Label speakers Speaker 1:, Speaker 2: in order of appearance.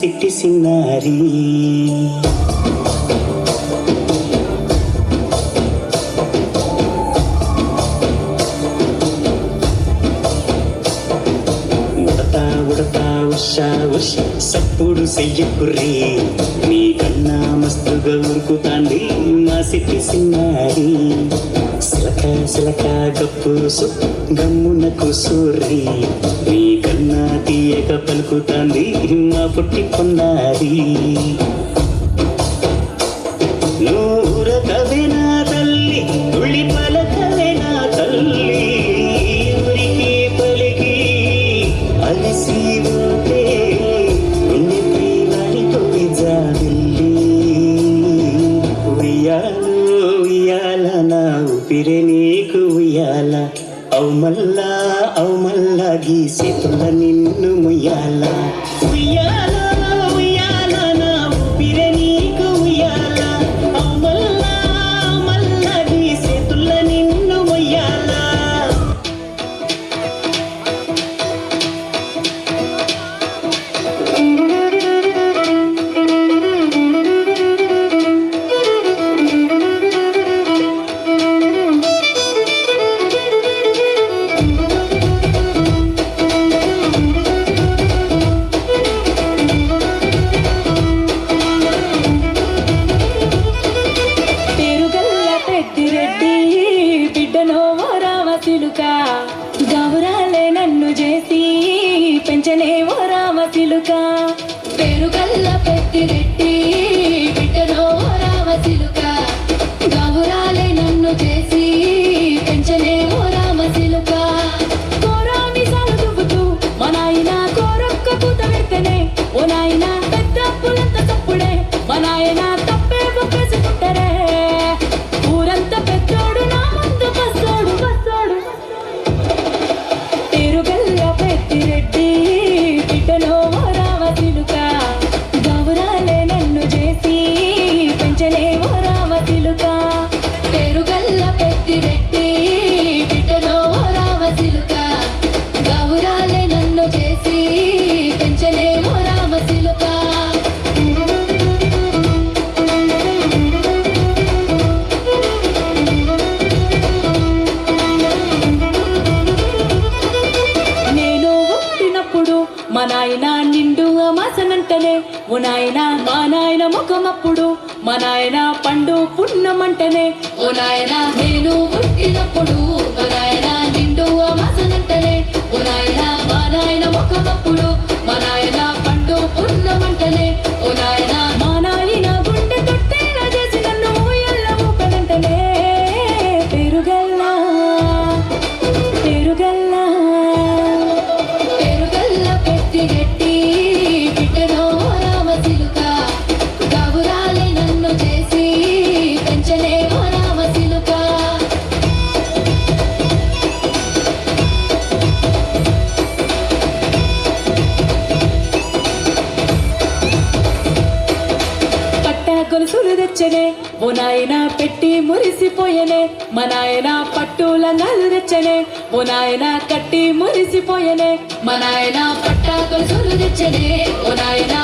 Speaker 1: సిట్టి సిన్నారి ఉడతా ఉడతా ఉషా ఉష సప్పుడు చెయ్యకుర్రి నీ కన్నా మస్తుగా ఉరుకుతాండి మా సిట్టి సిన్నారి సిలక సిలక గప్పుసు గమ్మున కూసూర్రి నీ కన్నా తీయక పలుకుతాంది మా పుట్టి కొన్నారి నూరకవే నా తల్లి ఉళ్ళి పలకవే నా తల్లి ఊరికి పలికి అలసి పోతే గుండెపై వారిపోయి జాబిల్లి ఉయ్యాలో ఉయ్యాల నా ఊపిరే నీకు ఉయ్యాల అవు మల్లా గీసేతుల నిన్ను ముయ్యాల ఉయ్యాల ఉయ్యాల నా ఊపిరే నీకు ఉయ్యాల అవు మల్లా గీసేతుల నిన్ను ముయ్యాల
Speaker 2: గౌరాలే నన్ను చేసి పెంచనేవో రామచిలుక పేరుగల్ల పెద్దిరెడ్డి బిడ్డనో రామచిలుక గౌరాలే నన్ను చేసి పెంచనేవో రామచిలుక కోరామి సాలు దువ్వుతూ మా నాయన కోరొక్క పూత పెడితేనే ఓ నాయన పెద్ద పులంత తప్పుడే మా నాయన తప్పే ఒప్పేసుకుంటారే ఊరంతా పెద్దోడు నా ముందు బస్సోడు బస్సోడు పేరుగల్ల పెద్దిరెడ్డి బిడ్డలో రామచిలుక గౌరాలే నన్ను చేసి పెంచలేవో రామచిలుక పేరుగల్ల పెద్దిరెడ్డి బిడ్డలో రామచిలుక గౌరాలే నన్ను చేసి పెంచలేవో రామచిలుక మా నాయన నిండు అమాసనంటనే ఓ నాయన మా నాయన ముఖమప్పుడు మా నాయన పండు పున్నమంటనే ఓ నాయన నేను పుట్టినప్పుడు మా నాయన నిండు అమాసనంటనే ఓ నాయన మా నాయన ముఖమప్పుడు మా నాయన పండు పున్నమంటనే ఓ నాయన మా నాయన గుండె తొట్టేలా చేసి నన్ను ఊయల్ల ఊపడంటనే పేరుగల్లా పేరుగల్లా పెద్దిరెడ్డి బిడ్డనో రామచిలుక గౌరాలే నన్ను చేసి పెంచలేవో రామచిలుక పట్టా గొలుసులు తెచ్చనే ఓ నాయన పెట్టి మురిసిపోయనే మా నాయన పట్టు లంగాలు తెచ్చనే ఓ నాయన కట్టి మురిసిపోయనే మా నాయన పట్టా గొలుసులు తెచ్చనే ఓ నాయన